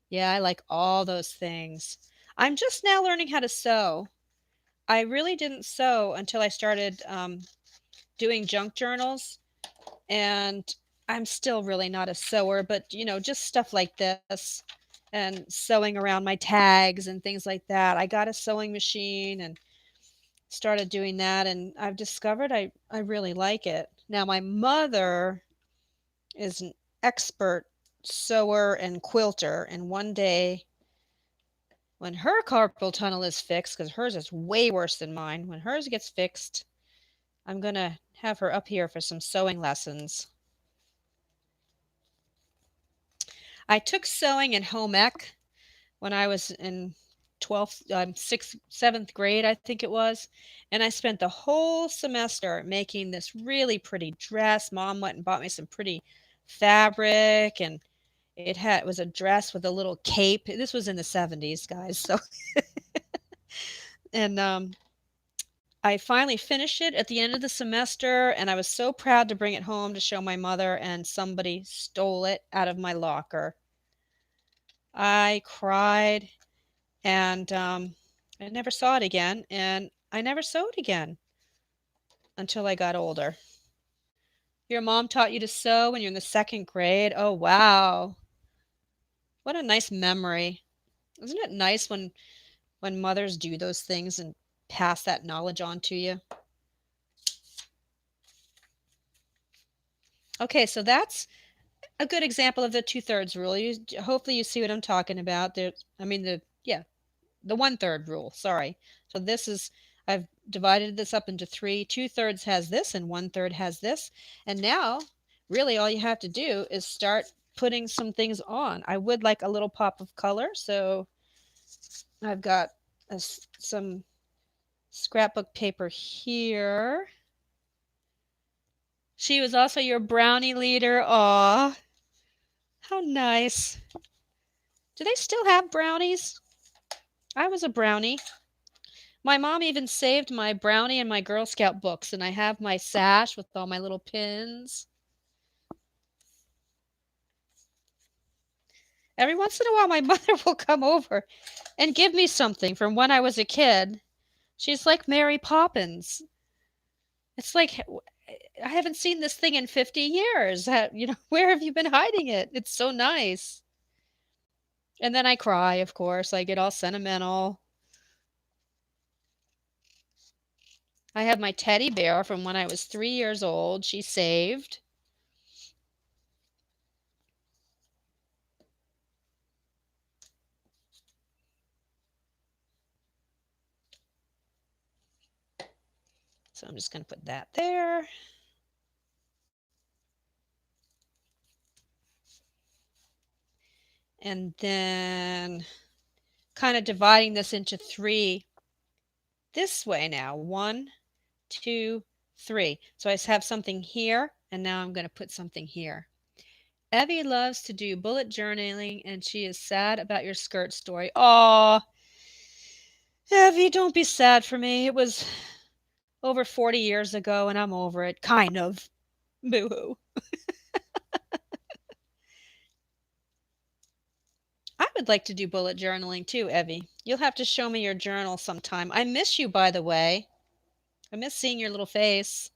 Yeah, I like all those things. I'm just now learning how to sew. I really didn't sew until I started doing junk journals, and I'm still really not a sewer, but just stuff like this and sewing around my tags and things like that. I got a sewing machine and started doing that, and I've discovered I really like it. Now my mother is an expert sewer and quilter, and one day when her carpal tunnel is fixed, because hers is way worse than mine, when hers gets fixed, I'm gonna have her up here for some sewing lessons. I took sewing in home ec when I was in 12th, 6th, 7th grade, I think it was. And I spent the whole semester making this really pretty dress. Mom went and bought me some pretty fabric, and it was a dress with a little cape. This was in the 70s, guys. So, and I finally finished it at the end of the semester, and I was so proud to bring it home to show my mother, and somebody stole it out of my locker. I cried, and I never saw it again, and I never sewed again until I got older. Your mom taught you to sew when you're in the 2nd grade? Oh, wow. What a nice memory. Isn't it nice when mothers do those things and pass that knowledge on to you? Okay, so that's a good example of the 2/3 rule. Hopefully you see what I'm talking about. The 1/3 rule. Sorry. So I've divided this up into three. 2/3 has this, and 1/3 has this. And now, really, all you have to do is start putting some things on. I would like a little pop of color, so I've got some scrapbook paper here. She was also your brownie leader. Aw, how nice. Do they still have brownies? I was a brownie. My mom even saved my brownie and my Girl Scout books, and I have my sash with all my little pins. Every once in a while, my mother will come over and give me something from when I was a kid. She's like Mary Poppins. It's like, I haven't seen this thing in 50 years. Where have you been hiding it? It's so nice. And then I cry, of course. I get all sentimental. I have my teddy bear from when I was 3 years old. She saved. So I'm just going to put that there. And then kind of dividing this into three this way now. 1, 2, 3. So I have something here, and now I'm going to put something here. Evie loves to do bullet journaling, and she is sad about your skirt story. Aw, Evie, don't be sad for me. It was over 40 years ago, and I'm over it. Kind of. Boo-hoo. I would like to do bullet journaling too, Evie. You'll have to show me your journal sometime. I miss you, by the way. I miss seeing your little face.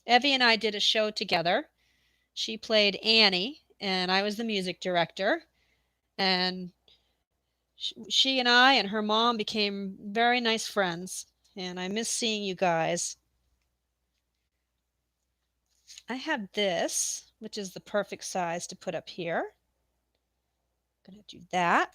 Evie and I did a show together. She played Annie, and I was the music director. And she and I and her mom became very nice friends. And I miss seeing you guys. I have this, which is the perfect size to put up here. I'm going to do that.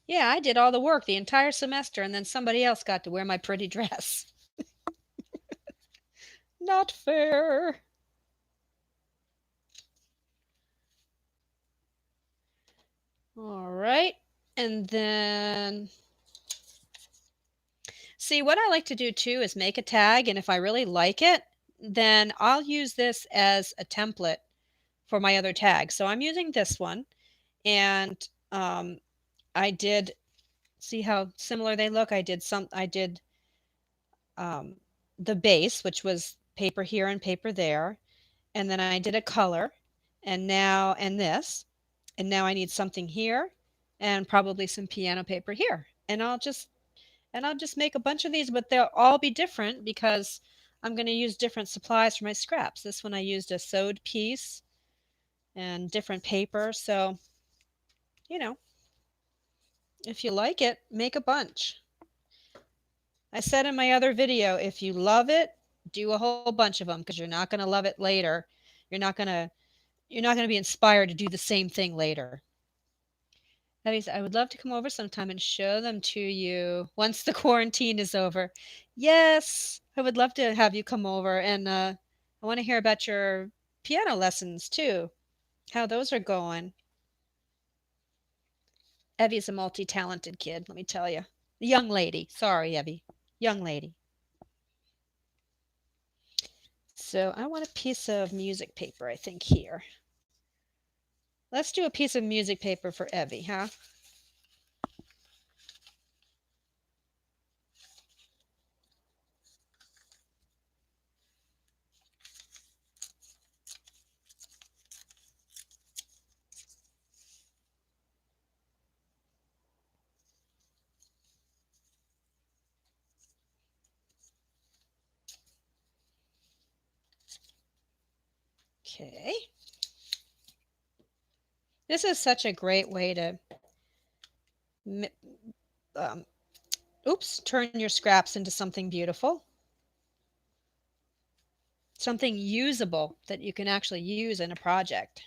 Yeah, I did all the work the entire semester, and then somebody else got to wear my pretty dress. Not fair. All right. And then, see, what I like to do too is make a tag, and if I really like it, then I'll use this as a template for my other tags. So I'm using this one, and um, I did see how similar they look. I did um, the base, which was paper here and paper there, and then I did a color, and this, and now I need something here, and probably some piano paper here, and I'll just make a bunch of these, but they'll all be different because I'm going to use different supplies for my scraps. This one I used a sewed piece and different paper, so you know, if you like it, make a bunch. I said in my other video, if you love it, do a whole bunch of them because you're not going to love it later. You're not going to be inspired to do the same thing later. That I would love to come over sometime and show them to you once the quarantine is over. Yes, I would love to have you come over, and I want to hear about your piano lessons too, how those are going. Evie's a multi-talented kid, let me tell you. Young lady. Sorry, Evie. Young lady. So I want a piece of music paper, I think, here. Let's do a piece of music paper for Evie, huh? Okay. This is such a great way to um, turn your scraps into something beautiful. Something usable that you can actually use in a project.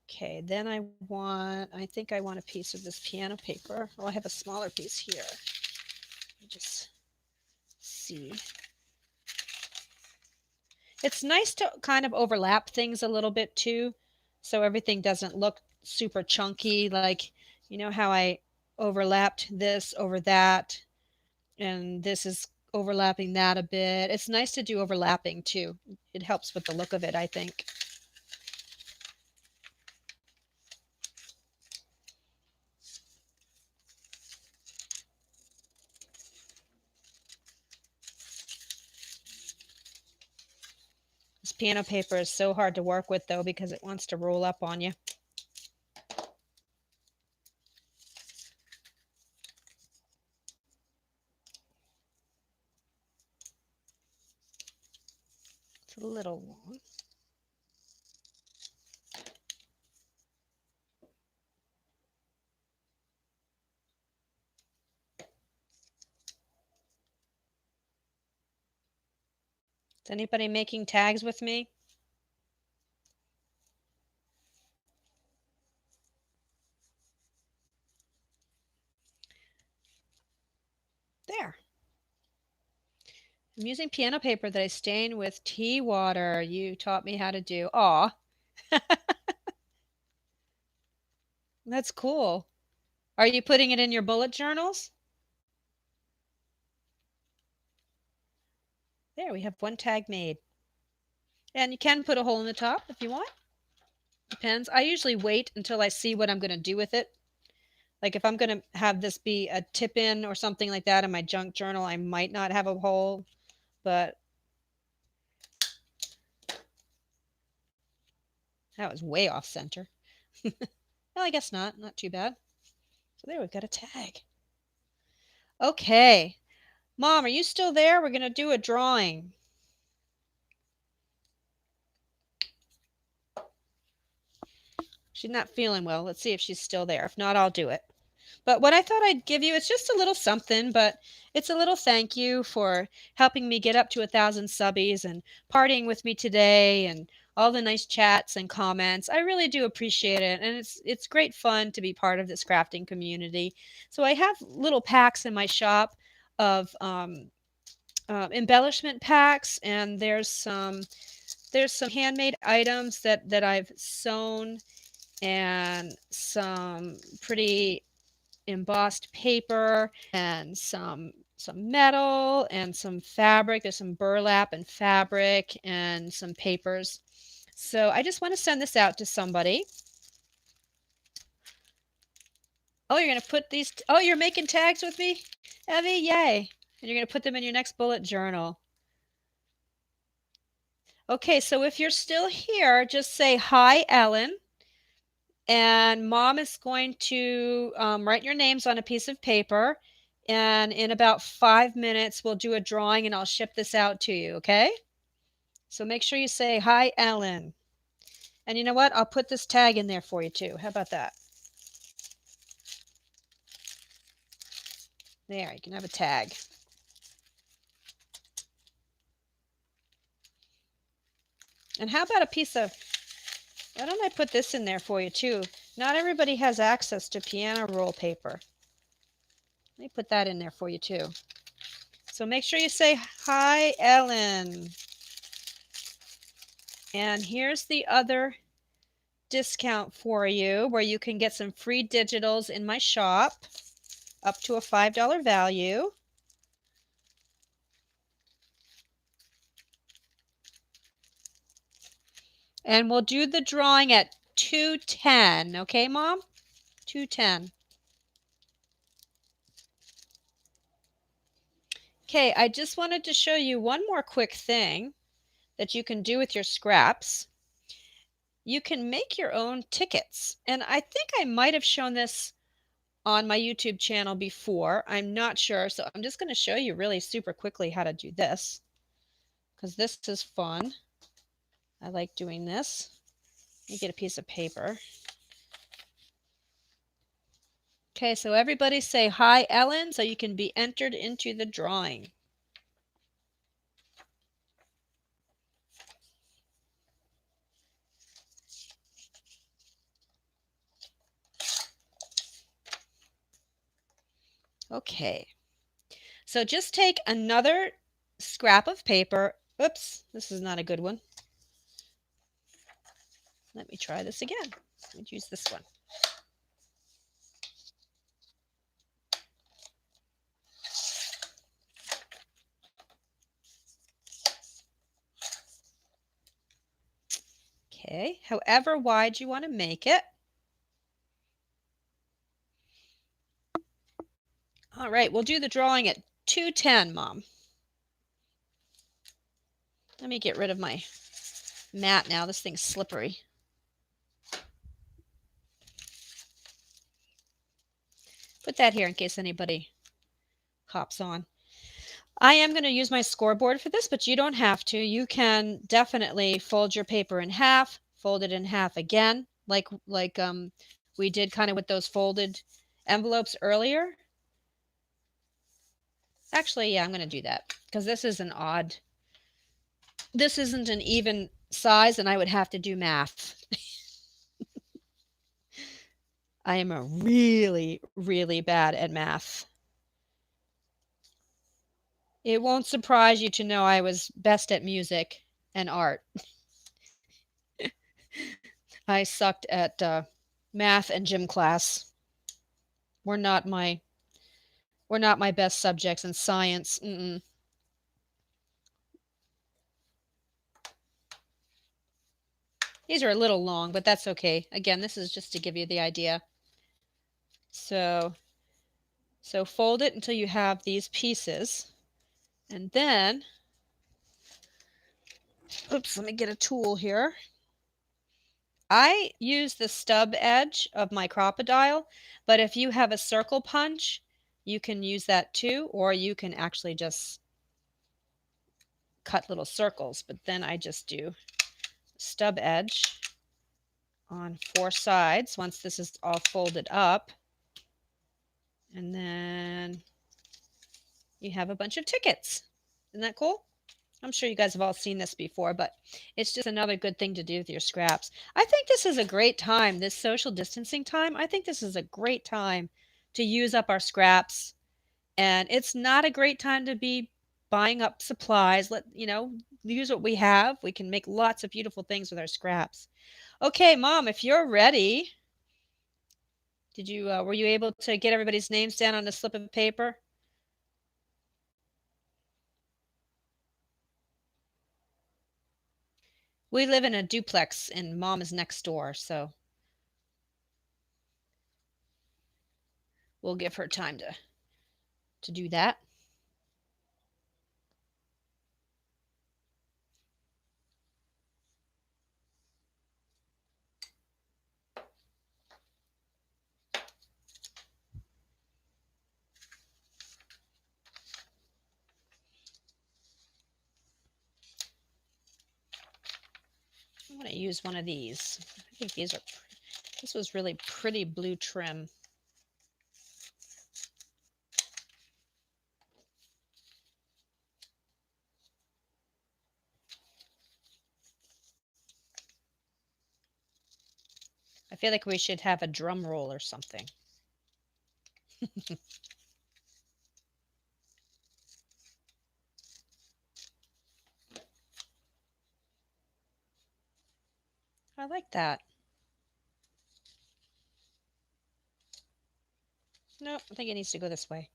Okay, then I think I want a piece of this piano paper. Oh, I have a smaller piece here. Let me just see. It's nice to kind of overlap things a little bit too, so everything doesn't look super chunky, like, you know how I overlapped this over that, and this is overlapping that a bit. It's nice to do overlapping too. It helps with the look of it, I think. This piano paper is so hard to work with though because it wants to roll up on you. It's a little long. Is anybody making tags with me? There. I'm using piano paper that I stain with tea water. You taught me how to do. Aw, that's cool. Are you putting it in your bullet journals? There, we have one tag made. And you can put a hole in the top if you want. Depends. I usually wait until I see what I'm going to do with it. Like if I'm going to have this be a tip in or something like that in my junk journal, I might not have a hole, but that was way off center. Well, I guess not. Not too bad. So there, we've got a tag. Okay. Mom, are you still there? We're going to do a drawing. She's not feeling well. Let's see if she's still there. If not, I'll do it. But what I thought I'd give you, it's just a little something, but it's a little thank you for helping me get up to 1,000 subbies and partying with me today and all the nice chats and comments. I really do appreciate it, and it's great fun to be part of this crafting community. So I have little packs in my shop of embellishment packs, and there's some handmade items that I've sewn and some pretty embossed paper and some metal and some fabric. There's some burlap and fabric and some papers. So I just want to send this out to somebody. Oh, you're going to put these, oh, you're making tags with me, Evie? Yay. And you're going to put them in your next bullet journal. Okay, so if you're still here, just say, hi, Ellen. And Mom is going to write your names on a piece of paper. And in about 5 minutes, we'll do a drawing and I'll ship this out to you, okay? So make sure you say, hi, Ellen. And you know what? I'll put this tag in there for you too. How about that? There, you can have a tag. And how about a piece of, why don't I put this in there for you too? Not everybody has access to piano roll paper. Let me put that in there for you too. So make sure you say, hi, Ellen. And here's the other discount for you where you can get some free digitals in my shop up to a $5 value. And we'll do the drawing at 2:10. Okay, Mom? 2:10. Okay, I just wanted to show you one more quick thing that you can do with your scraps. You can make your own tickets. And I think I might have shown this on my YouTube channel before. I'm not sure. So I'm just going to show you really super quickly how to do this because this is fun. I like doing this. Let me get a piece of paper. Okay, so everybody say hi, Ellen, so you can be entered into the drawing. Okay, so just take another scrap of paper. Oops, this is not a good one. Let me try this again. Let's use this one. Okay, however wide you want to make it. All right, we'll do the drawing at 210, Mom. Let me get rid of my mat now. This thing's slippery. Put that here in case anybody hops on. I am going to use my scoreboard for this, but you don't have to. You can definitely fold your paper in half, fold it in half again, like we did kind of with those folded envelopes earlier. Actually, yeah, I'm going to do that because this isn't an even size and I would have to do math. I am a really, really bad at math. It won't surprise you to know I was best at music and art. I sucked at math and gym class. Were not my were not my best subjects in science. Mm-mm. These are a little long, but that's okay. Again, this is just to give you the idea. So fold it until you have these pieces. And then, oops, let me get a tool here. I use the stub edge of my crocodile, but if you have a circle punch, you can use that too, or you can actually just cut little circles. But then I just do stub edge on 4 sides once this is all folded up. And then you have a bunch of tickets. Isn't that cool? I'm sure you guys have all seen this before, but it's just another good thing to do with your scraps. I think this is a great time, this social distancing time. I think this is a great time to use up our scraps. And it's not a great time to be buying up supplies. Use what we have. We can make lots of beautiful things with our scraps. Okay, Mom, if you're ready, were you able to get everybody's names down on a slip of paper? We live in a duplex and Mom is next door, so we'll give her time to do that. I'm going to use one of these. I think this was really pretty blue trim. I feel like we should have a drum roll or something. I like that. Nope, I think it needs to go this way.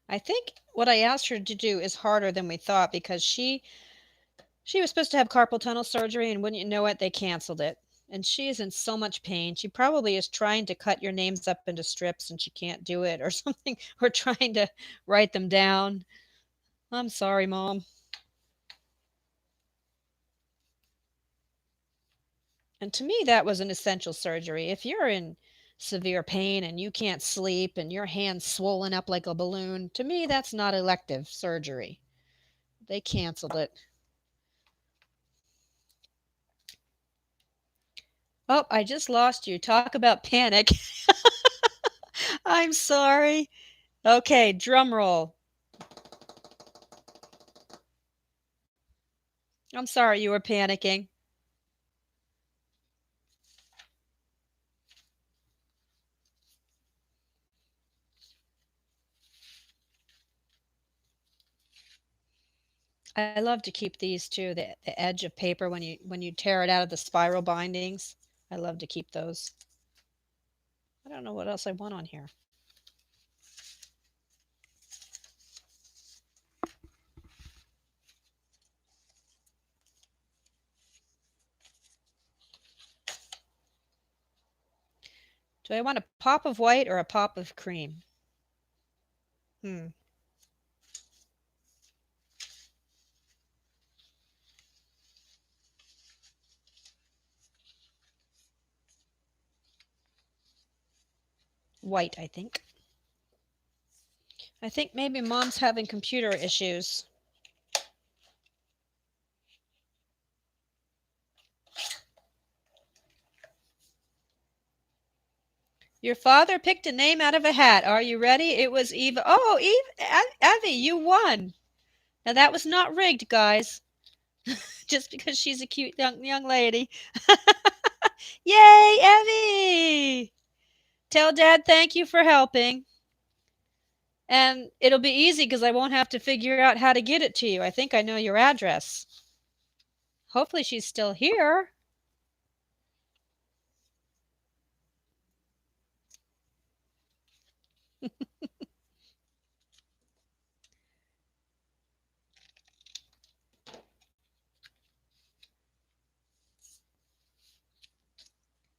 I think what I asked her to do is harder than we thought because she was supposed to have carpal tunnel surgery and wouldn't you know it, they canceled it. And she is in so much pain. She probably is trying to cut your names up into strips and she can't do it or something, or trying to write them down. I'm sorry, Mom. And to me, that was an essential surgery. If you're in severe pain and you can't sleep and your hand's swollen up like a balloon, to me, that's not elective surgery. They canceled it. Oh, I just lost you. Talk about panic. I'm sorry. Okay, drum roll. I'm sorry you were panicking. I love to keep these too, the edge of paper when you tear it out of the spiral bindings. I love to keep those. I don't know what else I want on here. Do I want a pop of white or a pop of cream? Hmm. White, I think. I think maybe mom's having computer issues. Your father picked a name out of a hat. Are you ready? It was Eva. Oh, Eva, Evie, you won. Now that was not rigged, guys. Just because she's a cute young lady. Yay, Evie! Tell Dad thank you for helping. And it'll be easy because I won't have to figure out how to get it to you. I think I know your address. Hopefully she's still here.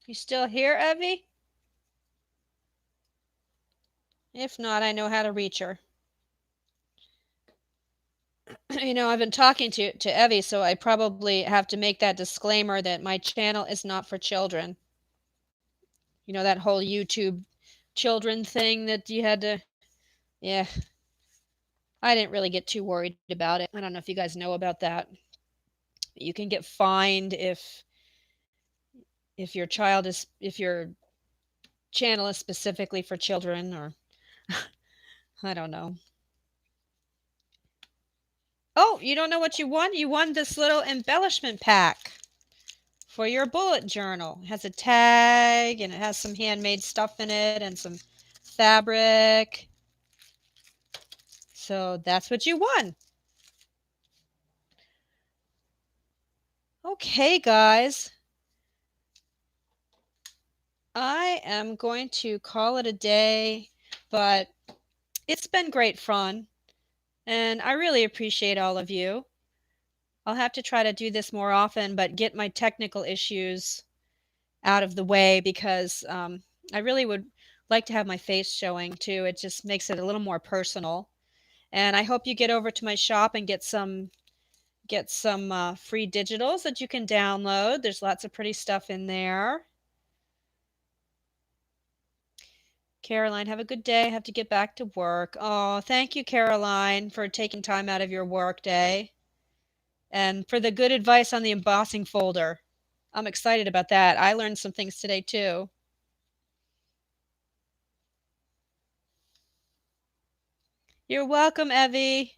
You still here, Evie? If not, I know how to reach her. I've been talking to Evie, so I probably have to make that disclaimer that my channel is not for children. That whole YouTube children thing that you had to, yeah, I didn't really get too worried about it. I don't know if you guys know about that. You can get fined if your channel is specifically for children, or I don't know. Oh, you don't know what you won? You won this little embellishment pack for your bullet journal. It has a tag and it has some handmade stuff in it and some fabric. So that's what you won. Okay, guys. I am going to call it a day, but it's been great fun, and I really appreciate all of you. I'll have to try to do this more often, but get my technical issues out of the way because I really would like to have my face showing too. It just makes it a little more personal. And I hope you get over to my shop and get some free digitals that you can download. There's lots of pretty stuff in there. Caroline, have a good day. I have to get back to work. Oh, thank you, Caroline, for taking time out of your work day and for the good advice on the embossing folder. I'm excited about that. I learned some things today too. You're welcome, Evie.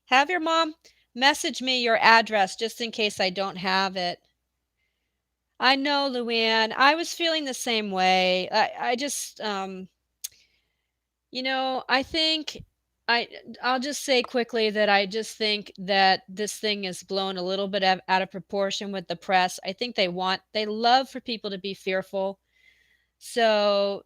Have your mom message me your address just in case I don't have it. I know, Luann. I was feeling the same way. I just, I think I I'll just say quickly that I just think that this thing is blown a little bit out of proportion with the press. I think they love for people to be fearful. So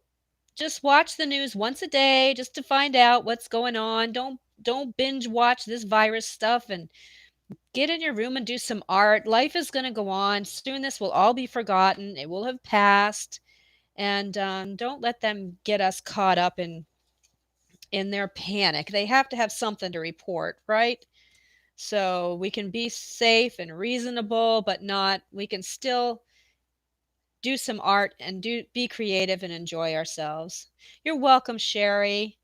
just watch the news once a day just to find out what's going on. Don't binge watch this virus stuff, and get in your room and do some art. Life is going to go on. Soon this will all be forgotten. It will have passed. And don't let them get us caught up in their panic. They have to have something to report, right? So we can be safe and reasonable, but not, we can still do some art and be creative and enjoy ourselves. You're welcome, Sherry.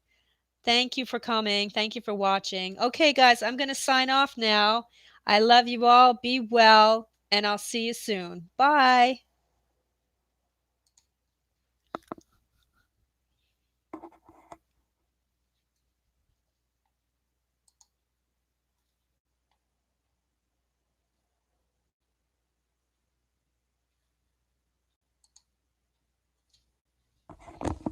Thank you for coming. Thank you for watching. Okay, guys, I'm going to sign off now. I love you all. Be well, and I'll see you soon. Bye.